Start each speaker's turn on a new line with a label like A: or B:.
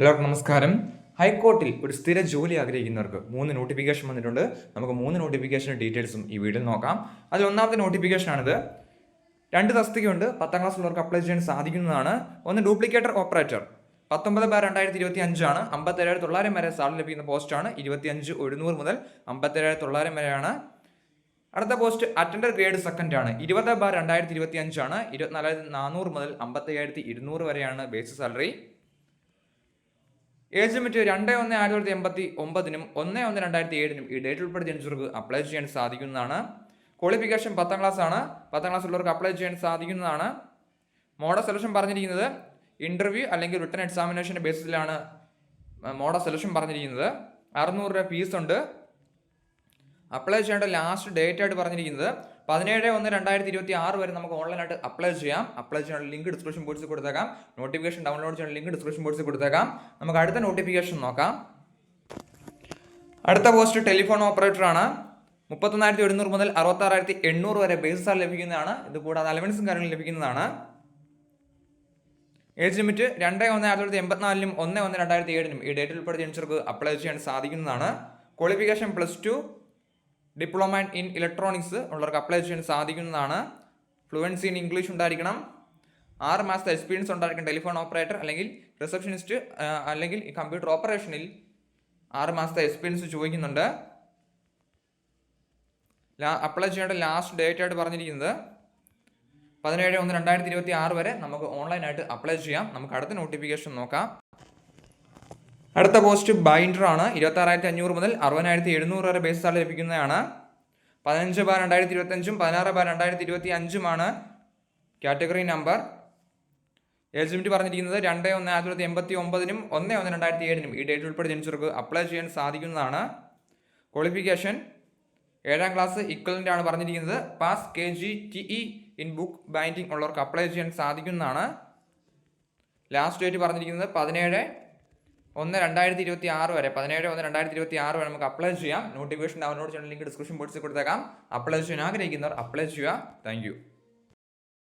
A: എല്ലാവർക്കും നമസ്കാരം. ഹൈക്കോർട്ടിൽ ഒരു സ്ഥിര ജോലി ആഗ്രഹിക്കുന്നവർക്ക് 3 നോട്ടിഫിക്കേഷൻ വന്നിട്ടുണ്ട്. നമുക്ക് 3 നോട്ടിഫിക്കേഷൻ ഡീറ്റെയിൽസും ഈ വീഡിയോയിൽ നോക്കാം. അതിൽ ഒന്നാമത്തെ നോട്ടിഫിക്കേഷനാണിത്. 2 തസ്തികയുണ്ട്. 10ാം ക്ലാസ് ഉള്ളവർക്ക് അപ്ലൈ ചെയ്യാൻ സാധിക്കുന്നതാണ്. ഒന്ന് ഡ്യൂപ്ലിക്കേറ്റർ ഓപ്പറേറ്റർ 19/2025 ആണ്. 57,900 വരെ സാലറി ലഭിക്കുന്ന പോസ്റ്റാണ്. 25,100 മുതൽ 57,900 വരെയാണ്. അടുത്ത പോസ്റ്റ് അറ്റൻഡർ ഗ്രേഡ് സെക്കൻഡ് ആണ്. 20/2025 ആണ്. 24,400 മുതൽ 57,200 വരെയാണ് ബേസിക് സാലറി. ഏജ് ലിമിറ്റ് 2/1/1989 1/1/2007 ഈ ഡേറ്റ് ഉൾപ്പെടെ ജനിച്ചവർക്ക് അപ്ലൈ ചെയ്യാൻ സാധിക്കുന്നതാണ്. ക്വാളിഫിക്കേഷൻ 10ാം ക്ലാസ് ആണ്. 10ാം ക്ലാസ് ഉള്ളവർക്ക് അപ്ലൈ ചെയ്യാൻ സാധിക്കുന്നതാണ്. മോഡൽ സെലക്ഷൻ പറഞ്ഞിരിക്കുന്നത് ഇന്റർവ്യൂ അല്ലെങ്കിൽ റിട്ടൺ എക്സാമിനേഷൻ്റെ ബേസിസിലാണ് മോഡൽ സെലക്ഷൻ പറഞ്ഞിരിക്കുന്നത്. 600 രൂപ ഫീസ് ഉണ്ട്. അപ്ലൈ ചെയ്യേണ്ട ലാസ്റ്റ് ഡേറ്റ് ആയിട്ട് പറഞ്ഞിരിക്കുന്നത് 17/1/2026 വരെ നമുക്ക് ഓൺലൈനായിട്ട് അപ്ലൈ ചെയ്യാം. അപ്ലൈ ചെയ്യാനുള്ള ലിങ്ക് ഡിസ്ക്രിപ്ഷൻ ബോക്സിൽ കൊടുത്തേക്കാം. നോട്ടിഫിക്കേഷൻ ഡൗൺലോഡ് ചെയ്യാനുള്ള ലിങ്ക് ഡിസ്ക്രിപ്ഷൻ ബോക്സിൽ കൊടുത്തേക്കാം. നമുക്ക് അടുത്ത നോട്ടിഫിക്കേഷൻ നോക്കാം. അടുത്ത പോസ്റ്റ് ടെലിഫോൺ ഓപ്പറേറ്റർ ആണ്. 31,100 മുതൽ 66,800 വരെ ബേസ് സാലറി ലഭിക്കുന്നതാണ്. ഇത് കൂടാതെ അലവൻസും കാര്യങ്ങളും ലഭിക്കുന്നതാണ്. ഏജ് ലിമിറ്റ് 2/1/1984 1/1/2007 ഈ ഡേറ്റിൽ ഉൾപ്പെടെ ജനിച്ചവർക്ക് അപ്ലൈ ചെയ്യാൻ സാധിക്കുന്നതാണ്. ക്വാളിഫിക്കേഷൻ +2 ഡിപ്ലോമ ഇൻ ഇലക്ട്രോണിക്സ് ഉള്ളവർക്ക് അപ്ലൈ ചെയ്യാൻ സാധിക്കുന്നതാണ്. ഫ്ലുവൻസി ഇൻ ഇംഗ്ലീഷ് ഉണ്ടായിരിക്കണം. 6 മാസത്തെ എക്സ്പീരിയൻസ് ഉണ്ടായിരിക്കണം. ടെലിഫോൺ ഓപ്പറേറ്റർ അല്ലെങ്കിൽ റിസപ്ഷനിസ്റ്റ് അല്ലെങ്കിൽ കമ്പ്യൂട്ടർ ഓപ്പറേഷനിൽ 6 മാസത്തെ എക്സ്പീരിയൻസ് ചോദിക്കുന്നുണ്ട്. അപ്ലൈ ചെയ്യേണ്ട ലാസ്റ്റ് ഡേറ്റ് ആയിട്ട് പറഞ്ഞിരിക്കുന്നത് 17/1/2026 വരെ നമുക്ക് ഓൺലൈനായിട്ട് അപ്ലൈ ചെയ്യാം. നമുക്ക് അടുത്ത നോട്ടിഫിക്കേഷൻ നോക്കാം. അടുത്ത പോസ്റ്റ് ബൈൻഡർ ആണ്. 26,500 മുതൽ 60,700 വരെ ബേസ് സാലറി ലഭിക്കുന്നതാണ്. 15/2025 16/2025 കാറ്റഗറി നമ്പർ. ഏജ് ലിമിറ്റ് പറഞ്ഞിരിക്കുന്നത് 2/1/1989 1/1/2007 ഈ ഡേറ്റ് ഉൾപ്പെടെ ജനിച്ചവർക്ക് അപ്ലൈ ചെയ്യാൻ സാധിക്കുന്നതാണ്. ക്വാളിഫിക്കേഷൻ 7ാം ക്ലാസ് ഇക്വലൻ്റ് ആണ് പറഞ്ഞിരിക്കുന്നത്. Pass KG/TE in book binding ഉള്ളവർക്ക് അപ്ലൈ ചെയ്യാൻ സാധിക്കുന്നതാണ്. ലാസ്റ്റ് ഡേറ്റ് പറഞ്ഞിരിക്കുന്നത് 17/1/2026 വരെ 17/1/2026 വരെ നമുക്ക് അപ്ലൈ ചെയ്യാം. നോട്ടിഫിക്കേഷൻ ഡൗൺലോഡ് ചെയ്യുന്ന ലിങ്ക് ഡിസ്ക്രിപ്ഷൻ ബോക്സിൽ കൊടുത്തേക്കാം. അപ്ലൈ ചെയ്യാൻ ആഗ്രഹിക്കുന്നവർ അപ്ലൈ ചെയ്യുക. താങ്ക്